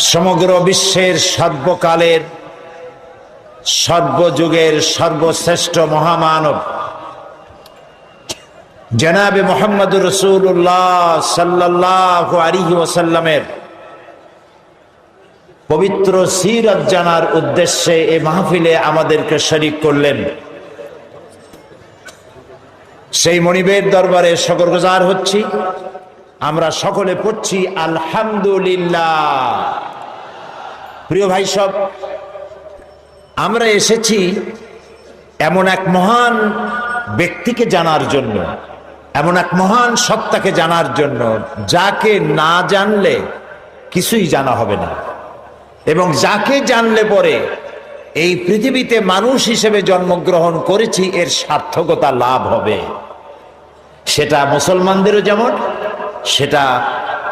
সমগ্র বিশ্বের সর্বকালের সর্বযুগের সর্বশ্রেষ্ঠ মহামানব জনাবে মুহাম্মদুর রাসূলুল্লাহ সাল্লাল্লাহু আলাইহি ওয়াসাল্লামের পবিত্র সিরাত জানার উদ্দেশ্যে এই মাহফিলে আমাদেরকে শরীক করলেন। সেই মনিবের দরবারে শুকরগুজার হচ্ছি। আমরা সকলে পড়ছি আলহামদুলিল্লাহ। প্রিয় ভাই সব, আমরা এসেছি এমন এক মহান ব্যক্তিকে জানার জন্য, এমন এক মহান সত্তাকে জানার জন্য যাকে না জানলে কিছুই জানা হবে না, এবং যাকে জানলে পরে এই পৃথিবীতে মানুষ হিসেবে জন্মগ্রহণ করেছি এর সার্থকতা লাভ হবে। সেটা মুসলমানদেরও যেমন, সেটা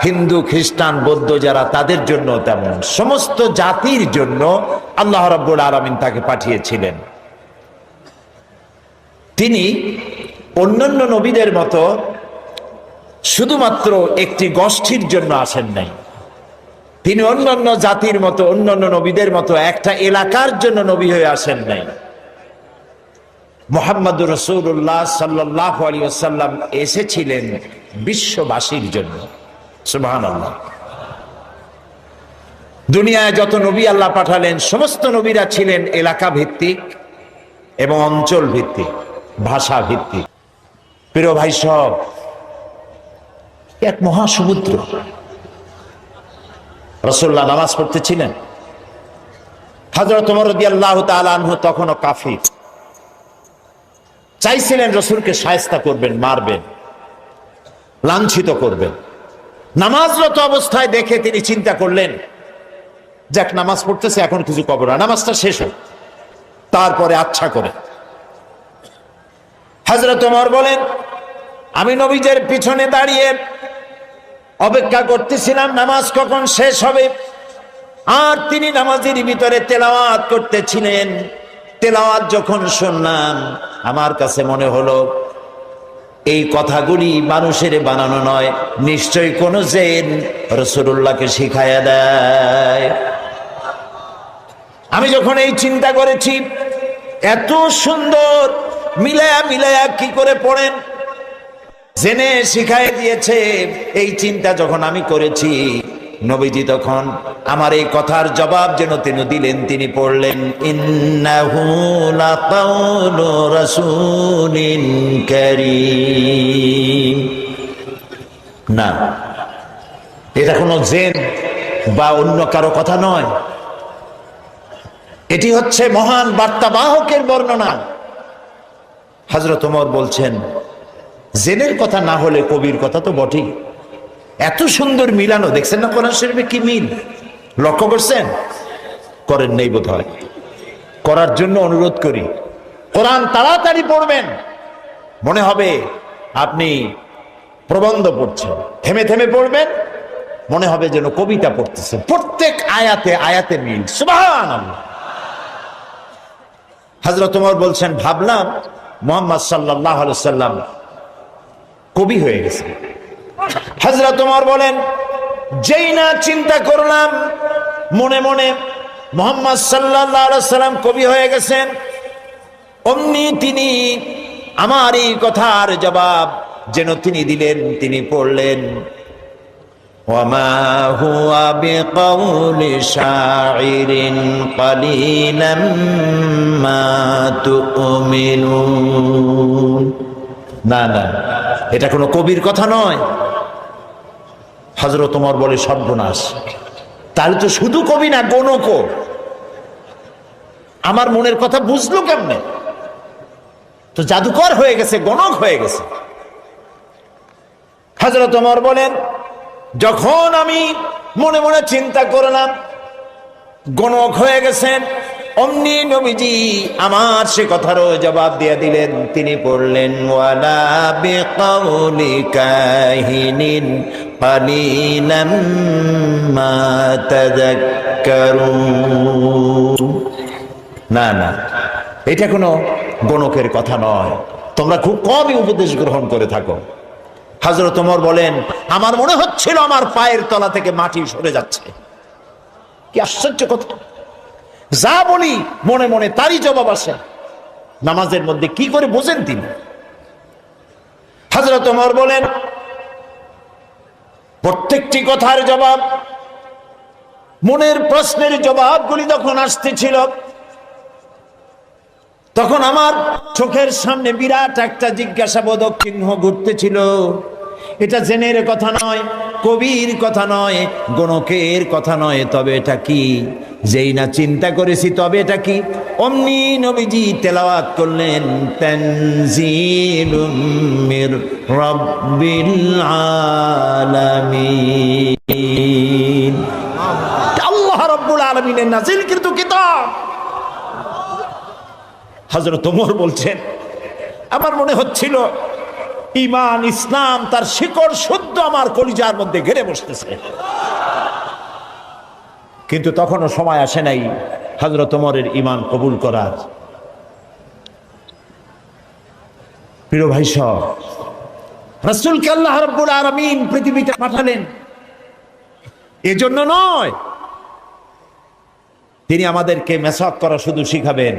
হিন্দু খ্রিস্টান বৌদ্ধ যারা তাদের জন্য তেমন, সমস্ত জাতির জন্য আল্লাহ রাব্বুল আলামিন তাকে পাঠিয়েছিলেন। তিনি অন্যান্য নবীদের মতো শুধুমাত্র একটি গোষ্ঠীর জন্য আসেন নাই। তিনি অন্যান্য জাতির মতো, অন্যান্য নবীদের মতো একটা এলাকার জন্য নবী হয়ে আসেন নাই। মুহাম্মদুর রাসূলুল্লাহ সাল্লাল্লাহু আলাইহি ওয়াসাল্লাম এসেছিলেন বিশ্ববাসীর জন্য। সুবহানাল্লাহ। দুনিয়ায় যত নবী আল্লাহ পাঠালেন সমস্ত নবীরা ছিলেন এলাকা ভিত্তিক এবং অঞ্চল ভিত্তিক, ভাষা ভিত্তিক। প্রিয় ভাই সব, এক মহাসমুদ্র। রাসূলুল্লাহ নামাজ পড়তেছিলেন। হযরত ওমর রাদিয়াল্লাহু তাআলা আনহু তখনও কাফির, চাইছিলেন রাসূলকে শায়েস্তা করবেন, মারবেন, লাঞ্ছিত করবেন। নামাজরত অবস্থায় দেখে তিনি চিন্তা করলেন, যাক নামাজ পড়তেছে, এখন কিছু কবর না, নামাজটা শেষ হোক, তারপরে আচ্ছা করে। হযরত ওমর বলেন, আমি নবীজের পিছনে দাঁড়িয়ে অপেক্ষা করতেছিলাম নামাজ কখন শেষ হবে, আর তিনি নামাজের ভিতরে তেলাওয়াত করতেছিলেন। তেলাওয়াত যখন শুনলাম আমার কাছে মনে হলো এই কথাগুলি মানুষের বানানো নয়, নিশ্চয়ই কোন জিন রাসূলুল্লাহকে শিখায়া দেয়। আমি যখন এই চিন্তা করেছি এত সুন্দর মিলায়া মিলায়া কি করে পড়েন, জেনে শিখাই দিয়েছে, এই চিন্তা যখন আমি করেছি, নবীজি তখন আমার এই কথার জবাব যেন তিনি দিলেন। তিনি পড়লেন, ইন্নাহু লাকাউলু রাসূলিন কারীম। না, এটা কোনো জিন বা অন্য কারো কথা নয়, এটি হচ্ছে মহান বার্তাবাহকের বর্ণনা। হযরত ওমর বলছেন, জেনের কথা না হলে কবির কথা তো বটেই। এত সুন্দর মিলানো দেখছেন না কোরআন শরীফে, কি মিল লক্ষ্য করছেন? করেন নেই বোধ হয়, করার জন্য অনুরোধ করি। কোরআন তাড়াতাড়ি পড়বেন, মনে হবে আপনি প্রবন্ধ পড়ছেন। থেমে থেমে পড়বেন, মনে হবে যেন কবিতা পড়তেছেন। প্রত্যেক আয়াতে আয়াতে মিল। সুবহানাল্লাহ। হযরত ওমর বলছেন, ভাবলাম মুহাম্মদ সাল্লাল্লাহু আলাইহি ওয়াসাল্লাম কবি হয়ে গেছে। হযরত ওমর বলেন, যেই না চিন্তা করলাম মনে মনে মুহাম্মদ সাল্লাল্লাহু আলাইহি ওয়াসাল্লাম কবি হয়ে গেছেন, অমনি তিনি আমার এই কথার জবাব যেন তিনি দিলেন। তিনি পড়লেন, ওয়ামা হুয়া বিকাউলি শাইরিন কালিলাম মা তুমিনুন। না না, এটা কোনো কবির কথা নয়। হযরত ওমর বলে, সর্বনাশ, তাহলে তো শুধু কবি না, গণকও। আমার মনের কথা বুঝলো কেমনে? তো জাদুকর হয়ে গেছে, গণক হয়ে গেছে। হযরত ওমর বলেন, যখন আমি মনে মনে চিন্তা করলাম গণক হয়ে গেছেন, অমনি নবীজি আমার সে কথারও জবাব দিয়ে দিলেন। তিনি পড়লেন, ওয়ালা বিকাউলি কাহিনিন কালিলাম মা তাযাক্কারুন। না না, এটা কোনো গণকের কথা নয়, তোমরা খুব কমই উপদেশ গ্রহণ করে থাকো। হযরত ওমর বলেন, আমার মনে হচ্ছিল আমার পায়ের তলা থেকে মাটি সরে যাচ্ছে। কি আশ্চর্য কথা! যা বলি মনে মনে তারই জবাব আসে। নামাজের মধ্যে কি করে বোঝেন তিনি? হযরত ওমর বলেন, প্রত্যেকটি কথার জবাব, মনের প্রশ্নের জবাবগুলি যখন আসতেছিল, তখন আমার চোখের সামনে বিরাট একটা জিজ্ঞাসাবোধক চিহ্ন ঘুরতেছিল। এটা জেনের কথা নয়, কবির কথা নয়, গণকের কথা নয়, তবে এটা কি? যেই না চিন্তা করেছি তবে এটা কি, অমনি নবীজি তেলাওয়াত করলেন, তানজিলুম মির রাব্বিল আলামিন। আল্লাহ রাব্বুল আলামিনের নাযিলকৃত কিতাব। হযরত ওমর বলছেন, আমার মনে হচ্ছিল ঈমান ইসলাম তার শিকড় শুদ্ধ আমার কলিজার মধ্যে ঘেরে বসতেছে। কিন্তু তখনও সময় আসে নাই হযরত ওমরের ঈমান কবুল করার। প্রিয় ভাই সব, রাসূলকে আল্লাহ রাব্বুল আলামিন পৃথিবীতে পাঠালেন এজন্য নয়, তিনি আমাদেরকে মেসাক করা শুধু শিখাবেন,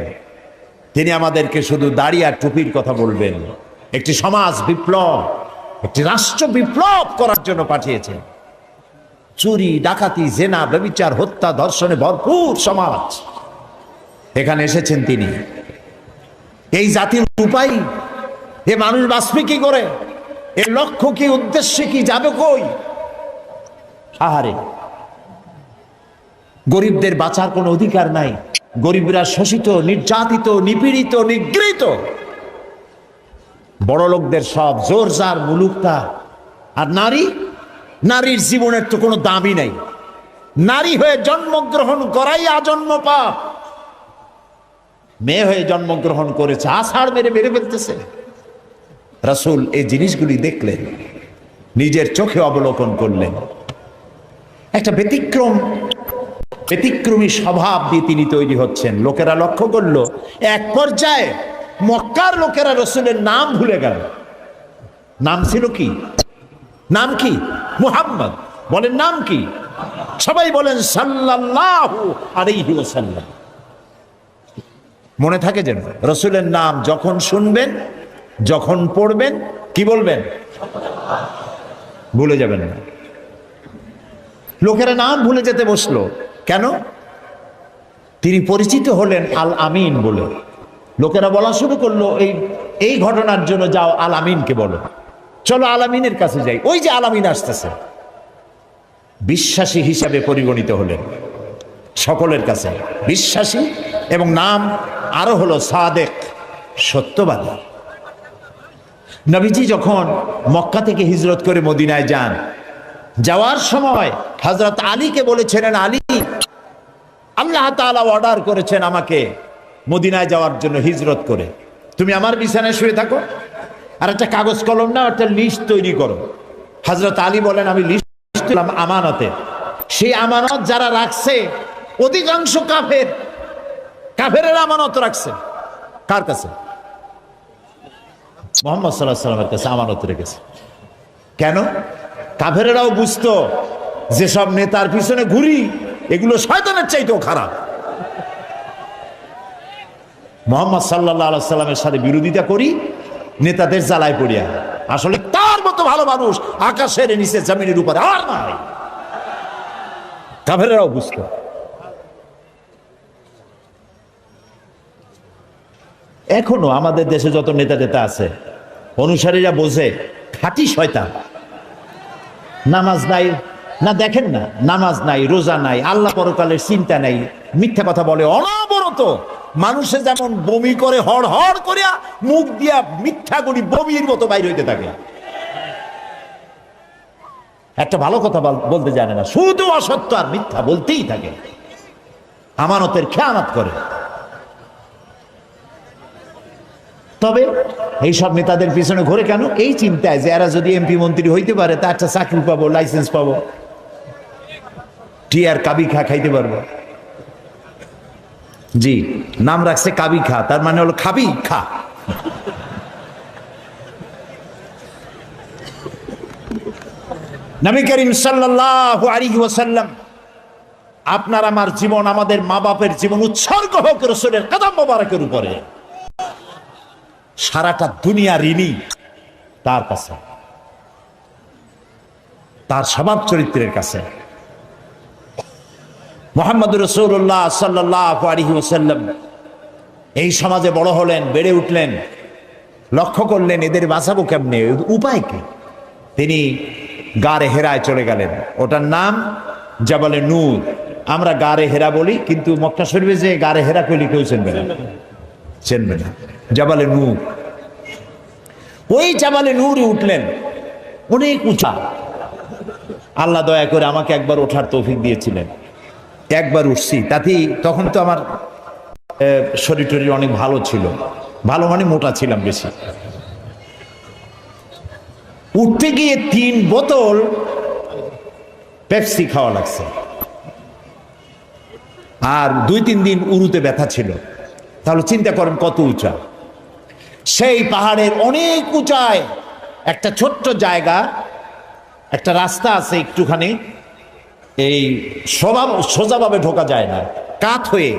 তিনি আমাদেরকে শুধু দাড়ি আর টুপির কথা বলবেন। একটি সমাজ বিপ্লব, একটি রাষ্ট্র বিপ্লব করার জন্য পাঠিয়েছেন। চুরি, ডাকাতি, জেনা, ব্যভিচার, হত্যা, ধর্ষণে ভরপুর সমাজ, এখানে এসেছেন তিনি। এই জাতির উপায়, এ মানুষ বাঁচবে কি করে, এর লক্ষ্য কি, উদ্দেশ্য কি, যাবে কই? আহারে, গরিবদের বাঁচার কোনো অধিকার নাই। গরিবরা শোষিত, নির্যাতিত, নিপীড়িত, নিগৃহীত। বড় লোকদের সব জোর জার, মুলুক তার। আর নারী, নারীর জীবনের তো কোনো দামই নাই। নারী হয়ে জন্মগ্রহণ করাই আজন্ম পাপ। মেয়ে হয়ে জন্মগ্রহণ করেছে, আষাঢ় মেরে মেরে ফেলতেছে। রাসূল এই জিনিসগুলি দেখলেন, নিজের চোখে অবলোকন করলেন। একটা ব্যতিক্রমী স্বভাব দিয়ে তিনি তৈরি হচ্ছেন। লোকেরা লক্ষ্য করলো, এক পর্যায়ে মক্কার লোকেরা রাসূলের নাম ভুলে গেল। নাম ছিল কি? নাম কি? মুহাম্মদ। বলেন নাম কি? সবাই বলেন সাল্লাল্লাহু আলাইহি ওয়াসাল্লাম। মনে থাকে যেন, রাসূলের নাম যখন শুনবেন, যখন পড়বেন, কি বলবেন? ভুলে যাবেন না। লোকেরা নাম ভুলে যেতে বসলো কেন? তিনি পরিচিত হলেন আল আমিন বলে। লোকেরা বলা শুরু করলো, এই ঘটনার জন্য যাও আল আমিনকে বলো, চলো আল আমিনের কাছে যাই, ওই যে আল আমিন আসতেছে। বিশ্বাসী হিসাবে পরিগণিত হলেন সকলের কাছে, বিশ্বাসী, এবং নাম আরো হলো সাদেক, সত্যবাদী। নবীজি যখন মক্কা থেকে হিজরত করে মদিনায় যান, যাওয়ার সময় হযরত আলীকে বলেছিলেন, আলী, আল্লাহ তাআলা অর্ডার করেছেন আমাকে মদিনায় যাওয়ার জন্য হিজরত করে, তুমি আমার বিছানায় শুয়ে থাকো, আর একটা কাগজ কলম নাও, একটা লিস্ট তৈরি করো। হযরত আলী বলেন, আমি লিস্ট দিলাম আমানতে। সেই আমানত যারা রাখছে অধিকাংশ কাফেরের আমানত রাখছে। কার কাছে? মুহাম্মদ সাল্লাল্লাহু আলাইহি ওয়াসাল্লামের কাছে আমানত রেখেছে। কেন? কাফেরেরাও বুঝতো যে সব নেতার পিছনে ঘুরি, এগুলো শয়তানের চাইতেও খারাপ। মুহাম্মদ সাল্লাল্লাহু আলাইহি ওয়াসাল্লামের সাথে বিরোধিতা করি নেতাদের জ্বালায় পড়িয়া। আসলে তার মতো ভালো মানুষ আকাশের নিচে জমিনের উপরে আর নাই। কাফেরেরাও বুঝতো। এখনো আমাদের দেশে যত নেতা আছে, অনুসারীরা বোঝে খাঁটি শয়তান। নামাজ নাই না, দেখেন না, নামাজ নাই, রোজা নাই, আল্লাহ পরকালের চিন্তা নাই, মিথ্যা কথা বলে অনবরত। মানুষে যেমন বমি করে হড় হড় করিয়া, মুখ দিয়া মিথ্যা করি বমির মতো বাইর হইতে থাকে। একটা ভালো কথা বলতে জানে না, শুধু অসত্য আর মিথ্যা বলতেই থাকে, আমানতের খেয়ানত করে। তবে এইসব নেতাদের পিছনে ঘুরে কেন? এই চিন্তায় যে এরা যদি এমপি মন্ত্রী হইতে পারে, তা একটা চাকরি পাবো, লাইসেন্স পাবো, টিয়ার কাবি খা খাইতে পারবো। জি, নাম রাখছে কাবি খা, তার মানে হলো খাবি খা। নবী করিম সাল্লাল্লাহু আলাইহি ওয়াসাল্লাম আপনার আমার জীবন, আমাদের মা বাপের জীবন উৎসর্গ হোক রাসূলের কদম মোবারকের উপরে। সারাটা দুনিয়া ঋণী তার কাছে, তার স্বভাব চরিত্রের কাছে। মুহাম্মদুর রাসূলুল্লাহ সাল্লাল্লাহু আলাইহি ওয়াসাল্লাম এই সমাজে বড় হলেন, বেড়ে উঠলেন, লক্ষ্য করলেন এদের বাঁচাবো কেমনে, উপায় কি? তিনি গারে হেরায় চলে গেলেন। ওটার নাম জাবালে নূর। আমরা গারে হেরা বলি, কিন্তু মক্কা শরীফে যে গারে হেরা কইলে কেউ চিনবে না, চিনবে না। জাবালে নূর, ওই জাবালে নূরে উঠলেন, অনেক উঁচা। আল্লাহ দয়া করে আমাকে একবার ওঠার তৌফিক দিয়েছিলেন, একবার উঠছি। তাতেই তখন তো আমার শরীর টরীর অনেক ভালো ছিল, ভালো মানে মোটা ছিলাম বেশি। উঠতে গিয়ে 3 বোতল পেপসি খাওয়া লাগছে, আর 2-3 দিন উরুতে ব্যথা ছিল। তাহলে চিন্তা করেন কত উঁচা। সেই পাহাড়ের অনেক উঁচায় একটা ছোট্ট জায়গা, একটা রাস্তা আছে একটুখানি, এই সোজাভাবে ঢোকা যায় না, কাত হয়ে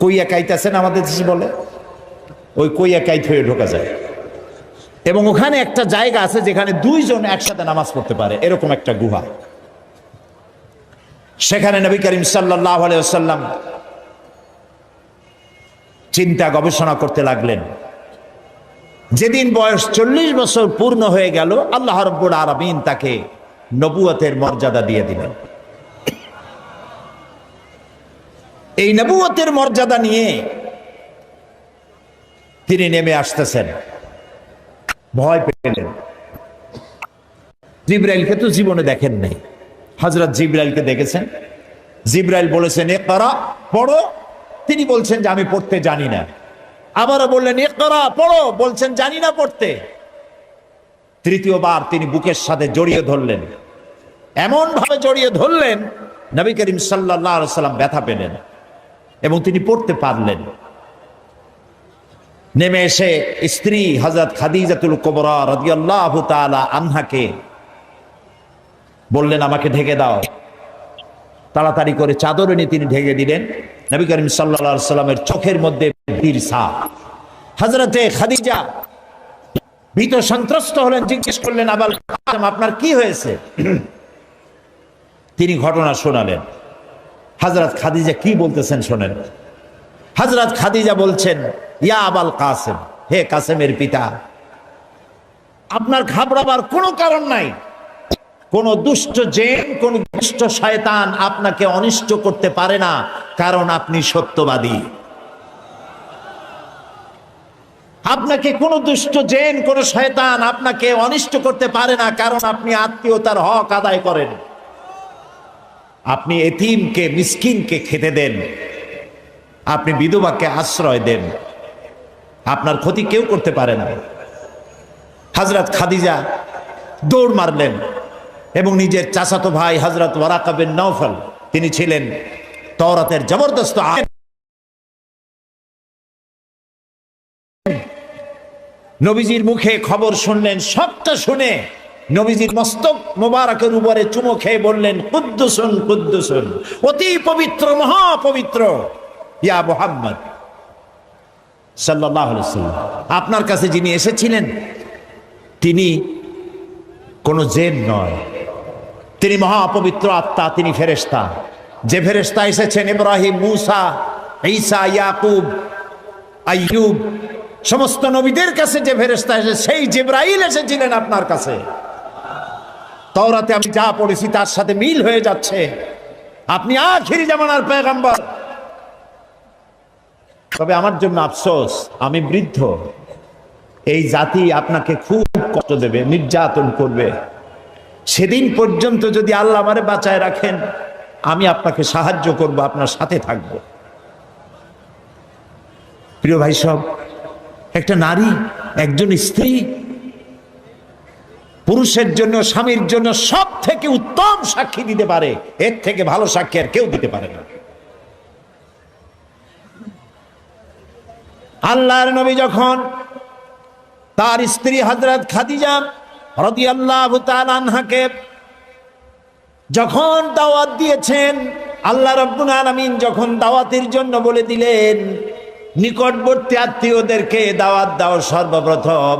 কইয়া কাইতেছেন আমাদের দেশে বলে, ওই কইয়া কাইত হয়ে ঢোকা যায়। এবং ওখানে একটা জায়গা আছে যেখানে 2 জন একসাথে নামাজ পড়তে পারে, এরকম একটা গুহা। সেখানে নবী করিম সাল্লাল্লাহু আলাইহি ওয়াসাল্লাম চিন্তা গবেষণা করতে লাগলেন। যেদিন বয়স 40 বছর পূর্ণ হয়ে গেল, আল্লাহ রাব্বুল আলামিন তাকে নবুয়তের মর্যাদা দিয়ে দিলেন। এই নবুয়তের মর্যাদা নিয়ে তিনি নেমে আসতেছেন। ভয় পেলেন। জিবরাইলকে তো জীবনে দেখেন নাই, হযরত জিবরাইলকে দেখেছেন। জিবরাইল বলেছেন ইকরা, পড়ো। তিনি বলছেন যে আমি পড়তে জানি না। আবারও বললেন ইকরা, পড়ো, বলছেন জানি না পড়তে। তৃতীয়বার তিনি বুকের সাথে জড়িয়ে ধরলেন, এমন ভাবে জড়িয়ে ধরলেন নবী করিম সাল্লাল্লাহু আলাইহি ওয়াসাল্লাম ব্যথা পেলেন এবং তিনি পড়তে পারলেন। নেমে এসে স্ত্রী হযরত খাদিজাতুল কুবরা রাদিয়াল্লাহু তাআলা আনহাকে বললেন আমাকে ঢেকে দাও। তাড়াতাড়ি করে চাদর এনে তিনি ঢেকে দিলেন। নবী করিম সাল্লাল্লাহু আলাইহি ওয়াসাল্লামের চোখের মধ্যে ভীর ছাপ। হযরতে খাদিজা ভীত সন্ত্রস্ত হলেন, জিজ্ঞেস করলেন আবাল কাসেম আপনার কি হয়েছে? তিনি ঘটনা শোনালেন। হযরত খাদিজা কি বলতেছেন শোনেন। হযরত খাদিজা বলছেন ইয়া আবাল কাসেম, হে কাসেমের পিতা, আপনার ঘাবড়াবার কোনো কারণ নাই। কোন দুষ্ট জিন, কোন দুষ্ট শয়তান আপনাকে অনিষ্ট করতে পারে না, কারণ আপনি সত্যবাদী। আপনাকে কোন দুষ্ট জিন, কোন শয়তান আপনাকে অনিষ্ট করতে পারে না, কারণ আপনি আত্মীয়তার হক আদায় করেন। আপনি এতিমকে, মিসকিনকে খেতে দেন, আপনি বিধবাকে আশ্রয় দেন, আপনার ক্ষতি কেউ করতে পারে না। হযরত খাদিজা দৌড় মারলেন এবং নিজের চাচাতো ভাই হযরত ওয়ারাকা বিন নওফল, তিনি ছিলেন তাওরাতের জবরদস্ত আলেম, নবীজির মুখে খবর শুনলেন। সবটা শুনে নবীজির মস্তক মোবারকের উপরে চুমো খেয়ে বললেন কুদ্দুসুন কুদ্দুসুন, অতি পবিত্র, মহাপবিত্র ইয়া মুহাম্মদ সাল্লাল্লাহু আলাইহি ওয়াসাল্লাম। আপনার কাছে যিনি এসেছিলেন তিনি কোন জিন নয়, তিনি মহাপবিত্র আত্মা, তিনি ফেরেশতা। যে ফেরেশতা এসেছেন ইব্রাহিম, মূসা, ঈসা, ইয়াকুব, আইয়ুব, সমস্ত নবীদের কাছে যে ফেরেশতা এসে, সেই জিবরাইল এসেছিলেন আপনার কাছে। তাওরাতে আমি যা পড়েছি তার সাথে মিল হয়ে যাচ্ছে। আপনি আখিরি জামানার পয়গম্বর। তবে আমার জন্য আফসোস, আমি বৃদ্ধ। এই জাতি আপনাকে খুব কষ্ট দেবে, নির্যাতন করবে। সেদিন পর্যন্ত যদি আল্লাহ আমারে বাঁচায় রাখেন, আমি আপনাকে সাহায্য করব, আপনার সাথে থাকব। প্রিয় ভাই সব, একটা নারী, একজন স্ত্রী পুরুষের জন্য, স্বামীর জন্য সব থেকে উত্তম সাক্ষী দিতে পারে। এর থেকে ভালো সাক্ষী আর কেউ দিতে পারে না। আল্লাহর নবী যখন তার স্ত্রী হযরত খাদিজা রাদিয়াল্লাহু তাআলা আনহাকে যখন দাওয়াত দিয়েছেন, আল্লাহ রাব্বুল আলামিন যখন দাওয়াতের জন্য বলে দিলেন নিকটবর্তী আত্মীয়দেরকে দাওয়াত দাও, সর্বপ্রথম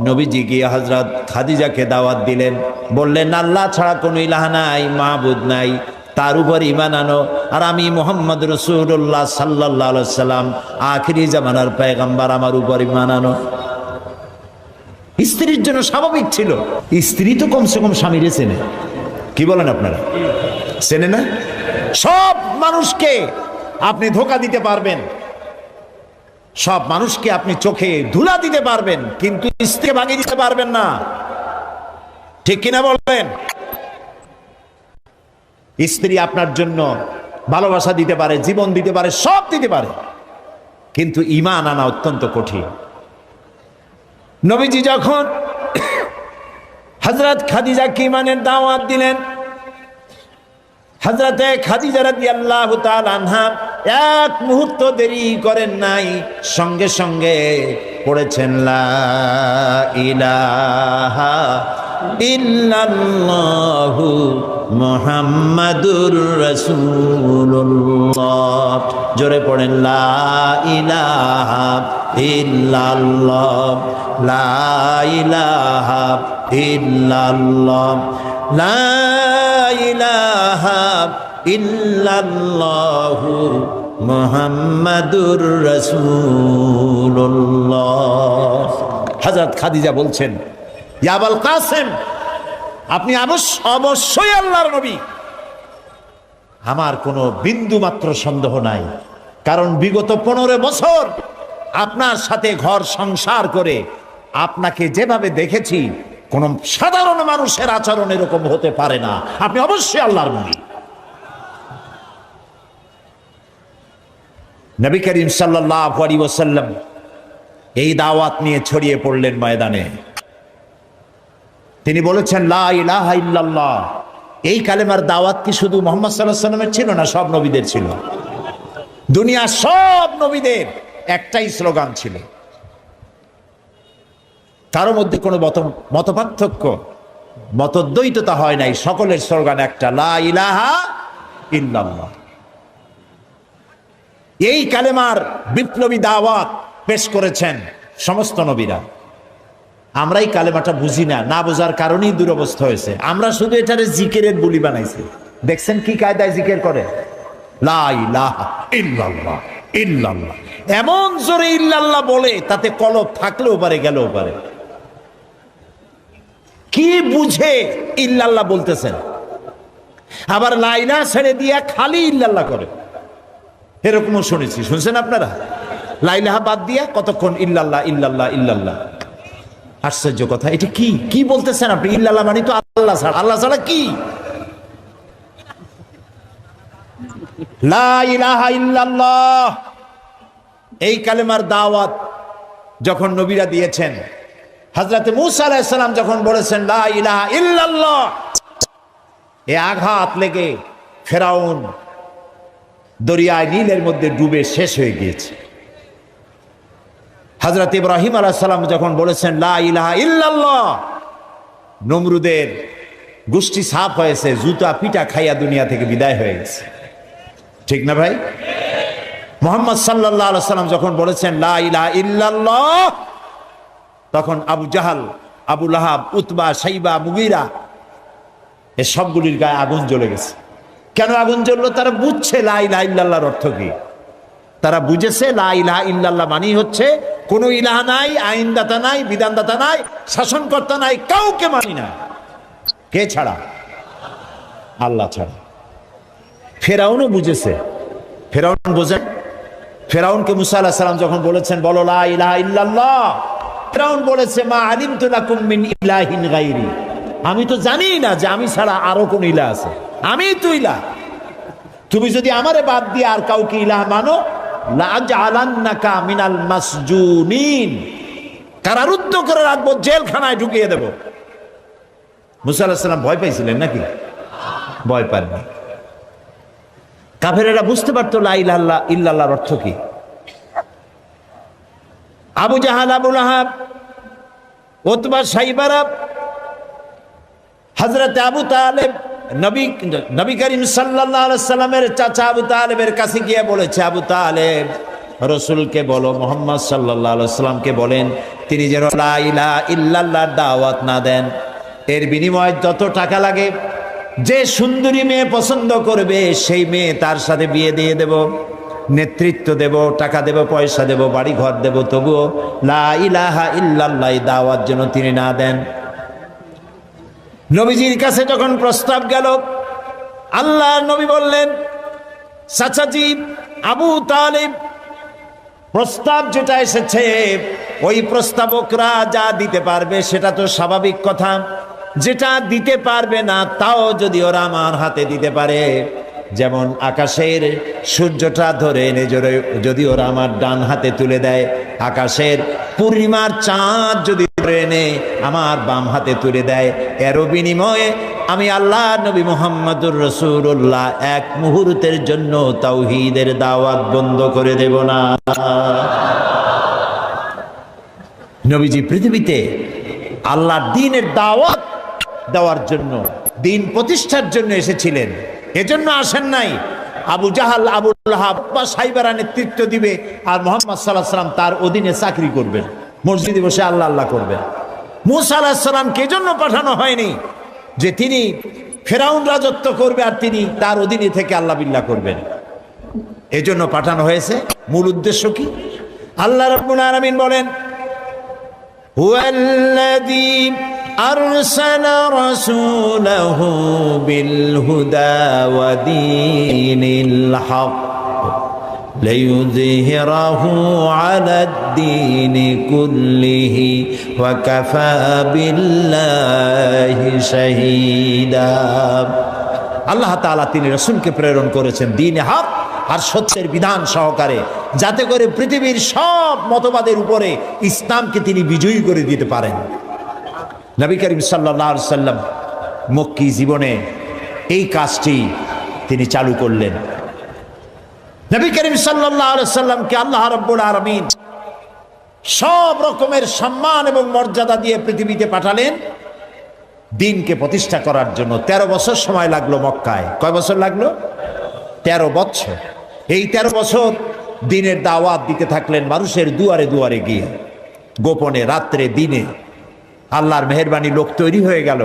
নবীজি গিয়ে হযরত খাদিজাকে দাওয়াত দিলেন, বললেন আল্লাহ ছাড়া কোনো ইলাহ নাই, মাবুদ নাই, তার উপর ঈমান আনো, আর আমি মুহাম্মদ রাসূলুল্লাহ সাল্লাল্লাহু আলাইহি সাল্লাম আখিরি জামানার পয়গম্বর, আমার উপর ঈমান আনো। স্ত্রীর জন্য স্বাভাবিক ছিল, স্ত্রী তো কমসে কম স্বামীরে চেনে, কি বলেন আপনারা, চেনে না? সব মানুষকে আপনি ধোঁকা দিতে পারবেন, সব মানুষকে আপনি চোখে ধুলা দিতে পারবেন, কিন্তু স্ত্রীকে ভাঙিয়ে দিতে পারবেন না, ঠিক কিনা বলবেন? স্ত্রী আপনার জন্য ভালোবাসা দিতে পারে, জীবন দিতে পারে, সব দিতে পারে, কিন্তু ঈমান আনা অত্যন্ত কঠিন। নবীজি যখন হযরত খাদিজাকে ঈমানের দাওয়াত দিলেন, হযরতে খাদিজা রাদিয়াল্লাহু তাআলা আনহা এক মুহূর্ত দেরি করেন নাই, সঙ্গে সঙ্গে পড়েছেন লা ইলাহা ইল্লাল্লাহু মুহাম্মাদুর রাসূলুল্লাহ। জোরে পড়েন লা ইলাহা ইল্লাল্লাহ, লা ইলাহা ইল্লাল্লাহ, লা ইলাহা ইল্লাল্লাহু মুহাম্মাদুর রাসূলুল্লাহ। হযরত খাদিজা বলছেন, ইয়া আবুল কাসেম, আপনি অবশ্যই আল্লাহর নবী। আমার কোনো বিন্দু মাত্র সন্দেহ নাই, কারণ বিগত 15 বছর আপনার সাথে ঘর সংসার করে আপনাকে যেভাবে দেখেছি, কোন সাধারণ মানুষের আচরণ এরকম হতে পারে না, আপনি অবশ্যই আল্লাহর নবী। নবী করিম সাল্লাল্লাহু আলাইহি ওয়াসাল্লাম এই দাওয়াত নিয়ে ছড়িয়ে পড়লেন ময়দানে। তিনি বলেছেন লা ইলাহা ইল্লাল্লাহ। এই কালেমার দাওয়াত কি শুধু মুহাম্মদ সাল্লাল্লাহু আলাইহি ওয়াসাল্লামের ছিল না, সব নবীদের ছিল। দুনিয়ার সব নবীদের একটাই স্লোগান ছিল, কারো মধ্যে কোনো মতপার্থক্য, মতদ্বৈততা হয় নাই, সকলের স্লোগান একটা, লা ইলাহা ইল্লাল্লাহ। এই কালেমার বিপ্লবী দাওয়াত পেশ করেছেন সমস্ত নবীরা। আমরা এই কালেমাটা বুঝি না, না বোঝার কারণেই দুরবস্থা হয়েছে। আমরা শুধু এটারে জিকিরের বুলি বানাইছি। দেখছেন কি কায়দায় জিকির করে, লা ইলাহা ইল্লাল্লাহ ইল্লাল্লাহ, এমন জোরে ইল্লাল্লাহ বলে তাতে কলব থাকলেও পারে, গেলেও পারে। কি বুঝে ইল্লাল্লাহ বলতেছেন? আবার লা ইলাহা ছেড়ে দিয়া খালি ইল্লাল্লাহ করে, এরকমও শুনেছি, শুনছেন আপনারা? লা ইলাহা বাদ দিয়া কতক্ষণ ইল্লাল্লাহ ইল্লাল্লাহ ইল্লাল্লাহ। আশ্চর্য কথা, এটা কি কি বলতেছেন আপনি? ইল্লাল্লাহ মানে তো আল্লাহ ছাড়া, আল্লাহ ছাড়া কি? লা ইলাহা ইল্লাল্লাহ এই কালেমার দাওয়াত যখন নবীরা দিয়েছেন, হযরতে মূসা আলাইহিস সালাম যখন বলেছেন লা ইলাহা ইল্লাল্লাহ, এ আঘাত লেগে ফেরাউন দরিয়ায় নীলের মধ্যে ডুবে শেষ হয়ে গিয়েছে। হযরত ইব্রাহিম আলাইহিস সালাম যখন বলেছেন লা ইলাহা ইল্লাল্লাহ, নমরুদের গোষ্ঠী সাফ হয়েছে, জুতা পিটা খাইয়া দুনিয়া থেকে বিদায় হয়ে গেছে, ঠিক না ভাই? মুহাম্মদ সাল্লাল্লাহু আলাইহি সাল্লাম যখন বলেছেন লা ইলাহা ইল্লাল্লাহ, তখন আবু জাহাল, আবু লাহাব, উতবা, শাইবা, মুগীরা এ সবগুলির গায়ে আগুন জ্বলে গেছে। কেন আগুন জ্বললো? তারা বুঝছে লা ইলাহা ইল্লাল্লাহর অর্থ কি। তারা বুঝেছে লা ইলাহা ইল্লাল্লাহ মানেই হচ্ছে কোনো ইলাহা নাই, আইনদাতা নাই, বিধানদাতা নাই, শাসনকর্তা নাই, কাউকে মানি না। কে ছাড়া? আল্লাহ ছাড়া। ফেরাউনও বুঝেছে। ফেরাউন বোঝেন, ফেরাউনকে মুসা আলাইহিস সালাম যখন বলেছেন বলো লা ইলাহা ইল্লাল্লাহ, ফেরাউন বলেছে মা আলিমতু লাকুম মিন ইলাহিন গায়রি, আমি তো জানি না যে আমি ছাড়া আরো কোন ইলাহ আছে, আমি তো ইলাহ। তুমি যদি আমারে বাদ দিয়ে আর কাউকে ইলাহ মানো, লাআজআলান্নাকা মিনাল মাসজুনিন, কারারুদ্ধ করে রাখবো, জেলখানায় ঢুকিয়ে দেব। মুসা আলাইহিস সালাম ভয় পাইছিলেন নাকি? ভয় পাননি। কাফেরেরা বুঝতে পারতো লা ইলাহা ইল্লাল্লাহর অর্থ কি। আবু জাহাল, আবু লাহাব, উতবা, শাইবারা, হযরত আবু তালেব, নবী করিম সাল্লাল্লাহু আলাইহি সাল্লামের চাচা আবু তালেবের কাছে গিয়ে বলেছে, আবু তালেব, রসুলকে বলো, মুহাম্মদ সাল্লাল্লাহু আলাইহি সাল্লামকে বলেন তিনি যেন লা ইলাহা ইল্লাল্লাহর দাওয়াত না দেন, এর বিনিময়ে যত টাকা লাগে, যে সুন্দরী মেয়ে পছন্দ করবে সেই মেয়ে তার সাথে বিয়ে দিয়ে দেব, নেতৃত্ব দেব, টাকা দেব, পয়সা দেব, বাড়ি ঘর দেব, তবুও লা ইলাহা ইল্লাল্লাহ দাওয়াত যেন তিনি না দেন। নবীজির কাছে যখন প্রস্তাব গেল, আল্লাহ নবী বললেন, চাচাজি আবু তালেব, প্রস্তাব যেটা এসেছে ওই প্রস্তাবকরা যা দিতে পারবে সেটা তো স্বাভাবিক কথা, যেটা দিতে পারবে না তাও যদি ওরা আমার হাতে দিতে পারে, যেমন আকাশের সূর্যটা ধরে এনে যদি ওরা আমার ডান হাতে তুলে দেয়, আকাশের পূর্ণিমার চাঁদ যদি ধরে এনে আমার বাম হাতে তুলে দেয়, এরও বিনিময়ে আমি আল্লাহ নবী মুহাম্মদুর রাসূলুল্লাহ এক মুহূর্তের জন্য তাওহীদের দাওয়াত বন্ধ করে দেব না। নবীজি পৃথিবীতে আল্লাহর দ্বীনের দাওয়াত দেওয়ার জন্য, দ্বীন প্রতিষ্ঠার জন্য এসেছিলেন, এজন্য আসেন নাই আবু জাহাল, আবু লাহাব বা সাইবারা নেতৃত্ব দিবে আর মুহাম্মদ সাল্লাল্লাহু আলাইহি সাল্লাম তার অধীনে চাকরি করবেন, মসজিদে বসে আল্লাহ আল্লাহ করবেন। মূসা আলাইহিস সালামকে এজন্য পাঠানো হয়নি যে তিনি ফেরাউন রাজত্ব করবে আর তিনি তার অধীনে থেকে আল্লাহ বিল্লাহ করবেন, এজন্য পাঠানো হয়েছে। মূল উদ্দেশ্য কি? আল্লাহ রাব্বুল আলামিন বলেন, হুয়াল্লাযী আরসালা রাসূলাহু বিল হুদা ওয়া দীনিল হক লিইয়ুযহিরাহু আলাদ-দীনি কুল্লিহি ওয়া কাফা বিল্লাহি শাহীদা। আল্লাহ তাআলা তিনি রাসূলকে প্রেরণ করেছেন দ্বীনে হক আর সত্যের বিধান সহকারে, যাতে করে পৃথিবীর সব মতবাদের উপরে ইসলামকে তিনি বিজয়ী করে দিতে পারেন। নবী করিম সাল্লাল্লাহু আলাইহি সাল্লাম মক্কি জীবনে এই কাজটি তিনি চালু করলেন। নবী করিম সাল্লাল্লাহু আলাইহি সাল্লামকে আল্লাহ রাব্বুল আলামিন সব রকমের সম্মান এবং মর্যাদা দিয়ে পৃথিবীতে পাঠালেন দ্বীনকে প্রতিষ্ঠা করার জন্য। 13 বছর সময় লাগলো মক্কায়। কয় বছর লাগলো? 13 বছর। এই 13 বছর দ্বীনের দাওয়াত দিতে থাকলেন মানুষের দুয়ারে দুয়ারে গিয়ে, গোপনে, রাত্রে, দিনে। আল্লাহর মেহেরবানি লোক তৈরি হয়ে গেল।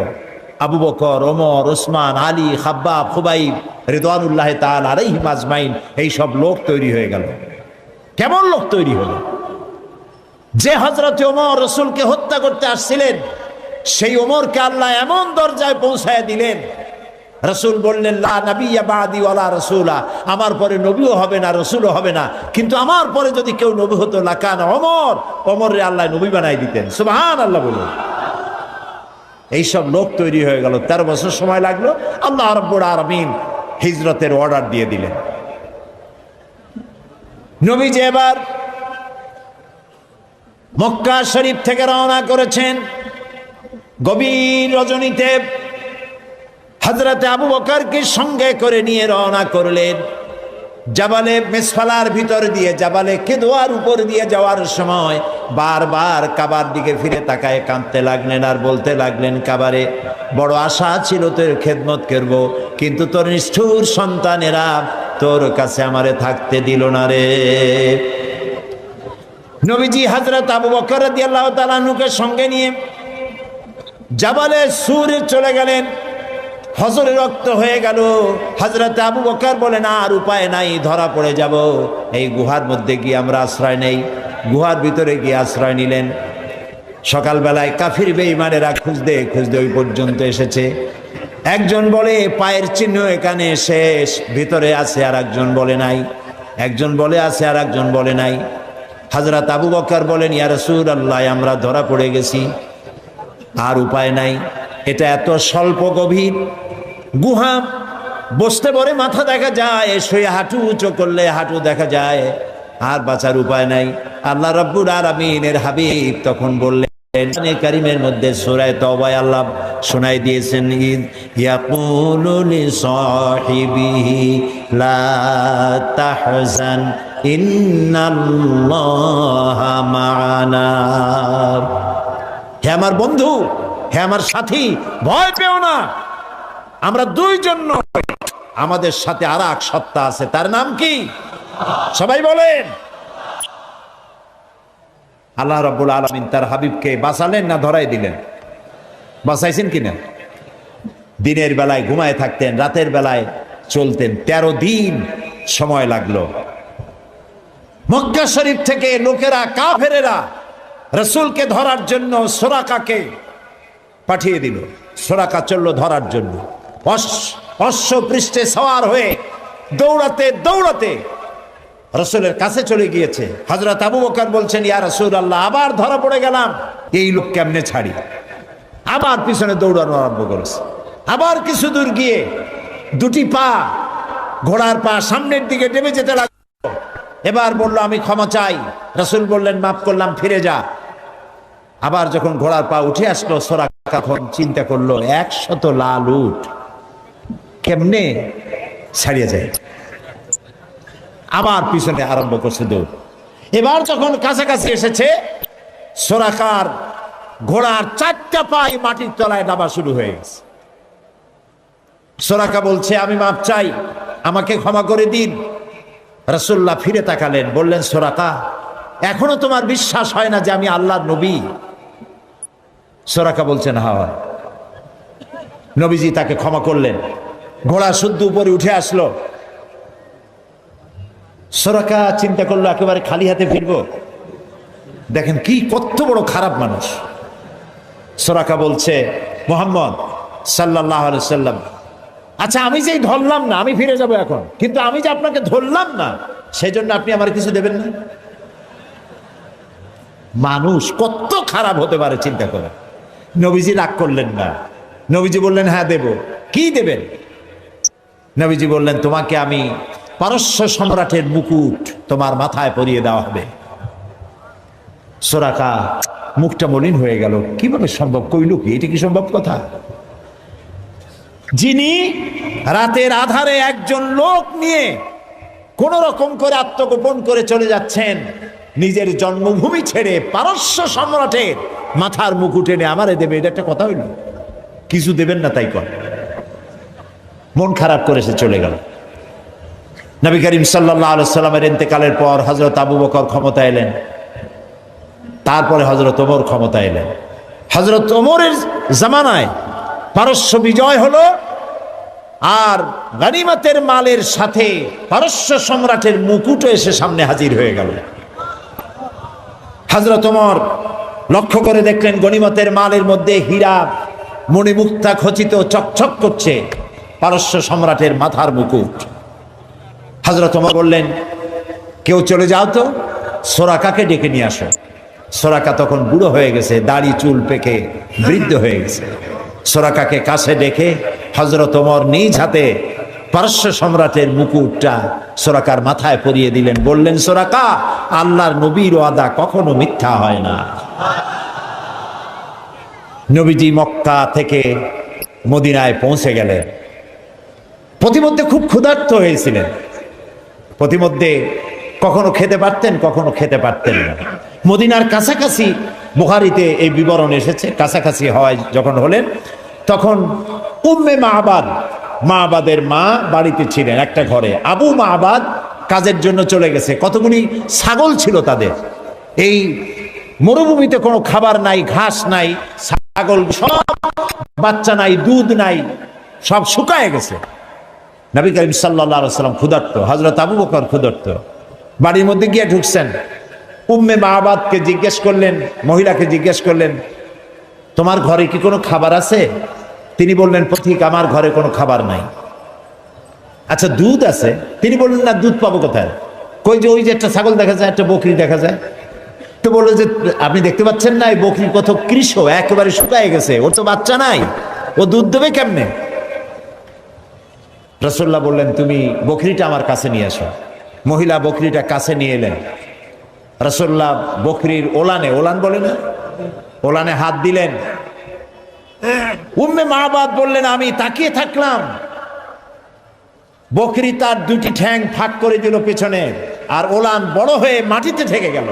আবু বকর, ওমর, ওসমান, আলী, খাব্বাব, খুবাইব রিদওয়ানুল্লাহ তাআলা আলাইহিম আজমাইন, এই সব লোক তৈরি হয়ে গেল। কেমন লোক তৈরি হলো? যে হযরত ওমর রাসূলকে হত্যা করতে আসছিলেন, সেই ওমরকে আল্লাহ এমন দরজায় পৌঁছায় দিলেন, রাসূল বললেন, লা নাবিয়্যা বাদি ওয়ালা রাসূলা, আমার পরে নবীও হবে না, রাসূলও হবে না, কিন্তু আমার পরে যদি কেউ নবী হতো লাকান ওমর, ওমরে আল্লাহ নবী বানাই দিতেন। সুবহানাল্লাহ বলুন। এইসব লোক তৈরি হয়ে গেল। 13 বছর সময় লাগলো। আল্লাহ রাব্বুল আলামিন হিজরতের অর্ডার দিয়ে দিলেন। নবীজি এবার মক্কা শরীফ থেকে রওনা করেছেন। গভীর রজনীতে হযরতে আবু বকরকে সঙ্গে করে নিয়ে রওনা করলেন। জাবালে মিসফালার ভিতর দিয়ে, জাবালে কেদোয়ার উপর দিয়ে যাওয়ার সময় বারবার কাবার দিকে ফিরে তাকায় কাঁদতে লাগলেন আর বলতে লাগলেন, কাবারে, বড় আশা ছিল তোর খেদমত করব, কিন্তু তোর নিষ্ঠুর সন্তানেরা তোর কাছে আমারে থাকতে দিল না রে। নবীজি হযরত আবু বকর রাদিয়াল্লাহু তাআলা আনহুকে সঙ্গে নিয়ে জাবালে সুরে চলে গেলেন। হজরে রক্ত হয়ে গেল। হযরত আবু বকর বলেন, আর উপায় নাই, ধরা পড়ে যাব, এই গুহার মধ্যে গিয়ে আমরা আশ্রয় নেই। গুহার ভিতরে গিয়ে আশ্রয় নিলেন। সকালবেলায় কাফির বেঈমানেরা খুঁজতে খুঁজতে ওই পর্যন্ত এসেছে। একজন বলে পায়ের চিহ্ন এখানে শেষ, ভিতরে আছে, আর একজন বলে নাই। একজন বলে আছে, আর একজন বলে নাই। হযরত আবু বকর বলেন, ইয়া রাসূলুল্লাহ, আমরা ধরা পড়ে গেছি, আর উপায় নাই। এটা এত স্বল্প গভীর গুহা, বসতে পরে মাথা দেখা যায়, শুয়ে হাঁটু উঁচু করলে হাঁটু দেখা যায়, আর বাঁচার উপায় নাই। আল্লাহ রাব্বুল আলামিনের হাবিব তখন বললেন, কোরআনে কারীমের মধ্যে সূরা তাওবায় আল্লাহ শোনাই দিয়েছেন, ইয়াকুলু লিসাহিবিহি লা তাহজান ইন্নাল্লাহা মা'ানা। হে আমার বন্ধু, হে আমার সাথী, ভয় পেও না, আমরা দুইজন নই, আমাদের সাথে আর এক সত্তা আছে, তার নাম কি? সবাই বলেন। আল্লাহ রাব্বুল আলামিন তার হাবিবকে বাঁচালেন না ধরাই দিলেন? বাঁচাইছেন কিনা? দিনের বেলায় ঘুমায় থাকতেন, রাতের বেলায় চলতেন, 13 দিন সময় লাগলো। মক্কা শরীফ থেকে লোকেরা, কাফেরেরা রাসূলকে ধরার জন্য সুরাকাকে পাঠিয়ে দিল। সুরাকা চলল ধরার জন্য, অশ্ব পৃষ্ঠে সওয়ার হয়ে দৌড়াতে দৌড়াতে রাসূলের কাছে চলে গিয়েছে। হযরত আবু বকর বলছেন, ইয়া রাসূলুল্লাহ, আবার ধরা পড়ে গেলাম, এই লোক কেমনে ছাড়ি? আবার পিছনে দৌড়ানো আরম্ভ করেছে। আবার কিছু দূর গিয়ে দুটি পা, ঘোড়ার পা সামনের দিকে টেনে যেতে লাগলো। এবার বলল, আমি ক্ষমা চাই। রাসূল বললেন, মাফ করলাম, ফিরে যা। আবার যখন ঘোড়ার পা উঠে আসলো, সুরাকা তখন চিন্তা করলো, 100 লাল উট কেমনে ছাড়িয়ে যায়। আবার পিছনে আরম্ভ করছে দৌড়। এবার যখন কাছাকাছি এসেছে, সুরাকার ঘোড়ার 4টা পাই মাটির তলায় নামা শুরু হয়ে গেছে। সুরাকা বলছে, আমি মাপ চাই, আমাকে ক্ষমা করে দিন। রাসূলুল্লাহ ফিরে তাকালেন, বললেন, সুরাকা, এখনো তোমার বিশ্বাস হয় না যে আমি আল্লাহর নবী? সুরাকা বলছেন, হ্যাঁ। নবীজি তাকে ক্ষমা করলেন। ঘোড়া শুদ্ধ উপরে উঠে আসলো। সুরাকা চিন্তা করলো, একেবারে খালি হাতে ফিরবো? দেখেন কি কত বড় খারাপ মানুষ। সুরাকা বলছে, মুহাম্মদ সাল্লাল্লাহু আলাইহি ওয়াসাল্লাম, আচ্ছা আমি যেই ধরলাম না, আমি ফিরে যাব এখন, কিন্তু আমি যে আপনাকে ধরলাম না, সেই জন্য আপনি আমার কিছু দেবেন না? মানুষ কত খারাপ হতে পারে চিন্তা করে। নবীজি রাগ করলেন না। নবীজি বললেন, হ্যাঁ দেব। কি দেবেন? নবীজি বললেন, তোমাকে আমি পারস্য সম্রাটের মুকুট তোমার মাথায় পরিয়ে দেওয়া হবে। সুরাকা মুখটা মলিন হয়ে গেল। কিভাবে সম্ভব? কইল কি? এটা কি সম্ভব কথা? যিনি রাতের আধারে একজন লোক নিয়ে কোন রকম করে আত্মগোপন করে চলে যাচ্ছেন, নিজের জন্মভূমি ছেড়ে পারস্য সম্রাটের মাথার মুকুট এনে আমারে দেবে, এটা একটা কথা হইল? কিছু দেবেন না তাই কর। মন খারাপ করে সে চলে গেল। নবী করিম সাল্লাল্লাহু আলাইহি সাল্লামের ইন্তেকালের পর হযরত আবু বকর ক্ষমতা এলেন, তারপরে হযরত ওমর ক্ষমতা এলেন। হযরত ওমরের জামানায় পারস্য বিজয় হলো, আর গনিমতের মালের সাথে পারস্য সম্রাটের মুকুটও এসে সামনে হাজির হয়ে গেল। হযরত ওমর লক্ষ্য করে দেখলেন গনিমতের মালের মধ্যে হীরা মণিমুক্তা খচিত চকচক করছে, পারস্য সম্রাটের মাথার মুকুট। হযরত ওমর বললেন, কেউ চলে যাও তো, সুরাকাকে ডেকে নিয়ে আসো। সুরাকা তখন বুড়ো হয়ে গেছে, দাড়ি চুল পেকে বৃদ্ধ হয়ে গেছে। সুরাকাকে কাছে ডেকে হযরত ওমর নিজ হাতে পারস্য সম্রাটের মুকুটটা সুরাকার মাথায় পরিয়ে দিলেন। বললেন, সুরাকা, আল্লাহর নবীর ওয়াদা কখনো মিথ্যা হয় না। নবীজি মক্কা থেকে মদিনায় পৌঁছে গেলেন। প্রতিমধ্যে খুব ক্ষুধার্ত হয়েছিলেন। প্রতিমধ্যে কখনো খেতে পারতেন, কখনো খেতে পারতেন না। মদিনার কাছাকাছি, বুখারীতে এই বিবরণ এসেছে, কাছাকাছি হওয়ায় যখন হলেন, তখন উম্মে মাহবাদের মা বাড়িতে ছিলেন একটা ঘরে। আবু মাহবাদ কাজের জন্য চলে গেছে। কতগুলি ছাগল ছিল তাদের। এই মরুভূমিতে কোনো খাবার নাই, ঘাস নাই, ছাগল সব, বাচ্চা নাই, দুধ নাই, সব শুকায় গেছে। নবী করিম সাল্লাল্লাহু আলাইহি ওয়াসাল্লাম ক্ষুধার্ত, হযরত আবু বকর ক্ষুধার্ত। বাড়ির মধ্যে গিয়ে ঢুকছেন। উম্মে মাহবাদকে জিজ্ঞেস করলেন, মহিলাকে জিজ্ঞেস করলেন, তোমার ঘরে কি কোনো খাবার আছে? তিনি বললেন, পথিক, আমার ঘরে কোনো খাবার নাই। আচ্ছা, দুধ আছে? তিনি বললেন, না, দুধ পাবো কোথায়? কই যে ওই যে একটা ছাগল দেখা যায়, একটা বকরি দেখা যায়। তো বললো যে, আপনি দেখতে পাচ্ছেন না, এই বকরি কত কৃষ, একেবারে শুকায় গেছে, ওর তো বাচ্চা নাই, ও দুধ দেবে কেমনে? রাসূলুল্লাহ বললেন, তুমি বকরিটা আমার কাছে নিয়ে আসো। মহিলা বকরিটা কাছে নিয়ে এলেন। রাসূলুল্লাহ বকরির ওলানে, ওলান বলে না, ওলানে হাত দিলেন। উম্মে মাহবাদ বললেন, আমি তাকিয়ে থাকলাম, বকরি তার দুটি ঠ্যাং ফাঁক করে দিল পেছনে, আর ওলান বড় হয়ে মাটিতে ঠেকে গেল।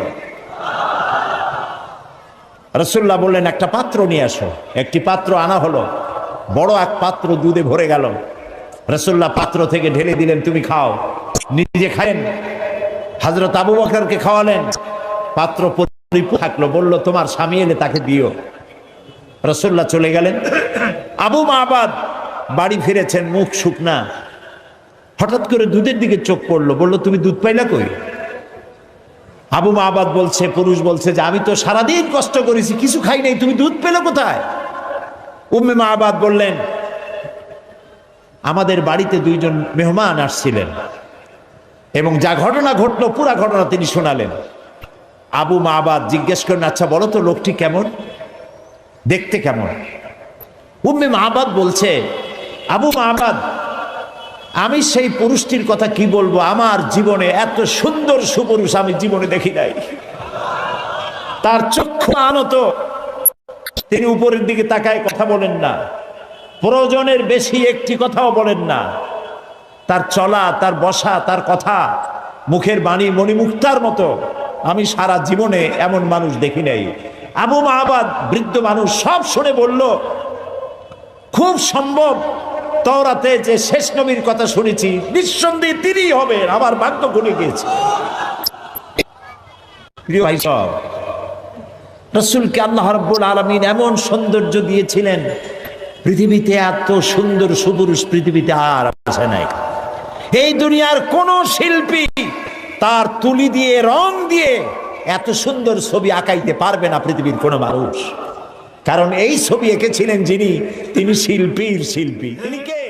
রাসূলুল্লাহ বললেন, একটা পাত্র নিয়ে আসো। একটি পাত্র আনা হলো। বড় এক পাত্র দুধে ভরে গেল। রাসূলুল্লাহ পাত্র থেকে ঢেলে দিলেন, তুমি খাও। নিজে খাইলেন, হযরত আবু বকরকে খাওয়ালেন। পাত্র পরিপূর্ণ থাকলো। বলল, তোমার স্বামী এলে তাকে দিও। রাসূলুল্লাহ চলে গেলেন। আবু মাবাদ বাড়ি ফিরেছেন, মুখ শুকনা। হঠাৎ করে দুধের দিকে চোখ পড়লো। বলল, তুমি দুধ পাইলা কই? আবু মাবাদ বলছে, পুরুষ বলছে যে আমি তো সারাদিন কষ্ট করেছি, কিছু খাই নাই, তুমি দুধ পেলে কোথায়? উম্মে মাবাদ বললেন, আমাদের বাড়িতে দুইজন মেহমান আসছিলেন এবং যা ঘটনা ঘটলো পুরা ঘটনা তিনি শোনালেন। আবু মাবাদ জিজ্ঞেস করেন, আচ্ছা বলো তো লোকটি কেমন, দেখতে কেমন? উম্মে মাবাদ বলছে, আবু মাবাদ, আমি সেই পুরুষটির কথা কি বলবো, আমার জীবনে এত সুন্দর সুপুরুষ আমি জীবনে দেখি নাই। তার চক্ষু আনত, তিনি উপরের দিকে তাকায় কথা বলেন না, প্রয়োজনের বেশি একটি কথাও বলেন না। তার চলা, তার বসা, তার কথা, মুখের বাণী মণিমুক্তার মতো আমি সারা জীবনে এমন মানুষ দেখি নাই। আবু মাবাদ বৃদ্ধ মানুষ সব শুনে বলল, খুব সম্ভব তওরাতে যে শেষ নবীর কথা শুনেছি নিঃসন্দেহে তিনিই হবেন, আমার ভাগ্য খুলে গিয়েছে। প্রিয় ভাই সব, রাসূলকে আল্লাহ রাব্বুল আলামিন এমন সৌন্দর্য দিয়েছিলেন, পৃথিবীতে এত সুন্দর সুপুরুষ পৃথিবীতে আর আছে নাই। এই দুনিয়ার কোন শিল্পী তার তুলি দিয়ে রং দিয়ে এত সুন্দর ছবি আঁকাইতে পারবে না পৃথিবীর কোন মানুষ। কারণ এই ছবি এঁকেছিলেন যিনি, তিনি শিল্পীর শিল্পী। তিনি কে?